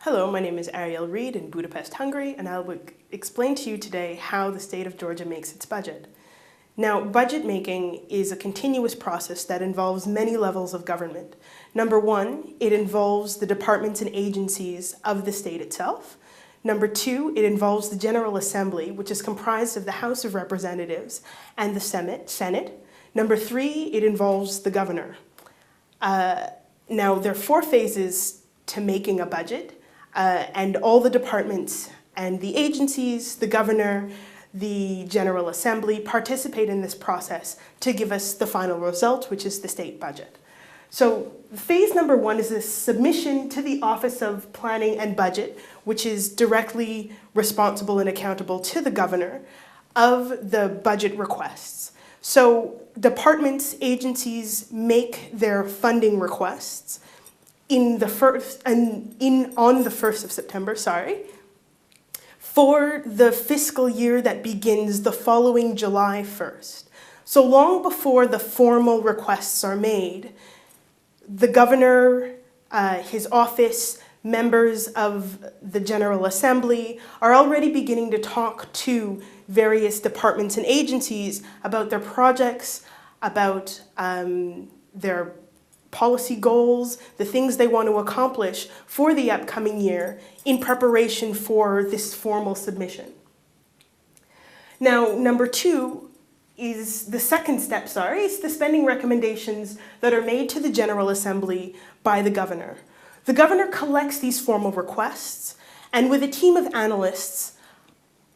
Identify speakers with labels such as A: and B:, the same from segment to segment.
A: Hello, my name is Arielle Reid in Budapest, Hungary, and I will explain to you today how the state of Georgia makes its budget. Now, budget making is a continuous process that involves many levels of government. Number one, it involves the departments and agencies of the state itself. Number two, it involves the General Assembly, which is comprised of the House of Representatives and the Senate. Number three, it involves the governor. Now, there are 4 phases to making a budget. And all the departments and the agencies, the governor, the General Assembly participate in this process to give us the final result, which is the state budget. So phase number 1 is a submission to the Office of Planning and Budget, which is directly responsible and accountable to the governor of the budget requests. So departments, agencies make their funding requests on the 1st of September, for the fiscal year that begins the following July 1st. So long before the formal requests are made, the governor, his office, members of the General Assembly are already beginning to talk to various departments and agencies about their projects, about their policy goals, the things they want to accomplish for the upcoming year in preparation for this formal submission. Now, number 2 is the second step, is the spending recommendations that are made to the General Assembly by the governor. The governor collects these formal requests and with a team of analysts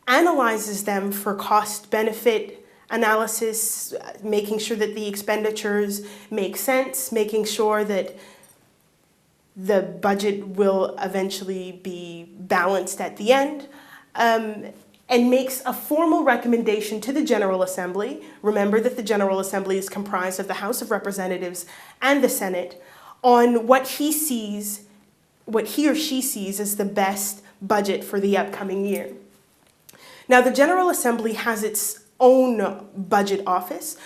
A: analyzes them for cost-benefit analysis, making sure that the expenditures make sense, making sure that the budget will eventually be balanced at the end, and makes a formal recommendation to the General Assembly. Remember that the General Assembly is comprised of the House of Representatives and the Senate on what he or she sees as the best budget for the upcoming year. Now, the General Assembly has its own budget office,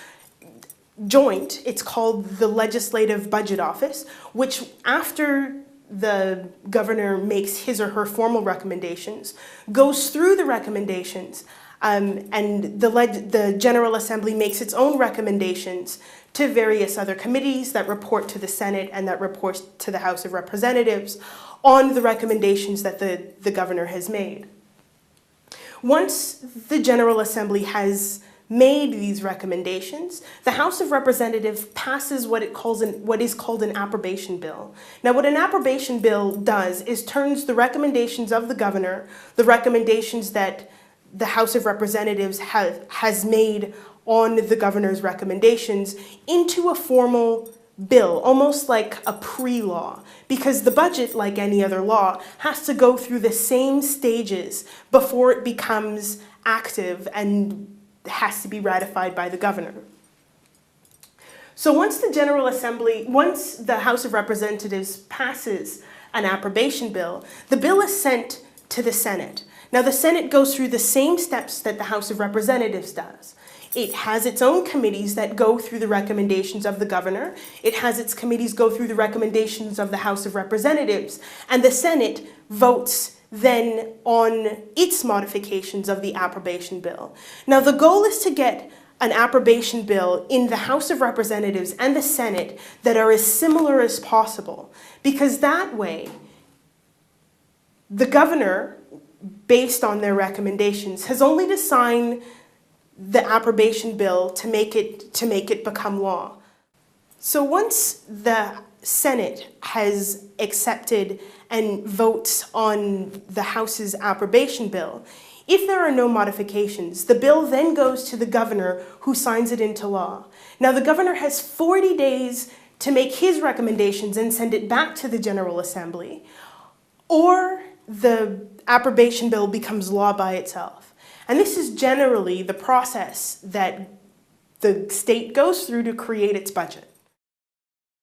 A: joint. It's called the Legislative Budget Office, which after the governor makes his or her formal recommendations, goes through the recommendations, and the General Assembly makes its own recommendations to various other committees that report to the Senate and that report to the House of Representatives on the recommendations that the governor has made. Once the General Assembly has made these recommendations, the House of Representatives passes what is called an approbation bill. Now, what an approbation bill does is turns the recommendations of the governor, the recommendations that the House of Representatives has made on the governor's recommendations, into a formal bill, almost like a pre-law, because the budget, like any other law, has to go through the same stages before it becomes active and has to be ratified by the governor. So once the House of Representatives passes an approbation bill, the bill is sent to the Senate. Now, the Senate goes through the same steps that the House of Representatives does. It has its own committees that go through the recommendations of the governor. It has its committees go through the recommendations of the House of Representatives. And the Senate votes then on its modifications of the approbation bill. Now, the goal is to get an approbation bill in the House of Representatives and the Senate that are as similar as possible, because that way, the governor, based on their recommendations, has only to sign the approbation bill to make it become law. So once the Senate has accepted and votes on the House's approbation bill, if there are no modifications, the bill then goes to the governor, who signs it into law. Now, the governor has 40 days to make his recommendations and send it back to the General Assembly, or the approbation bill becomes law by itself. And this is generally the process that the state goes through to create its budget.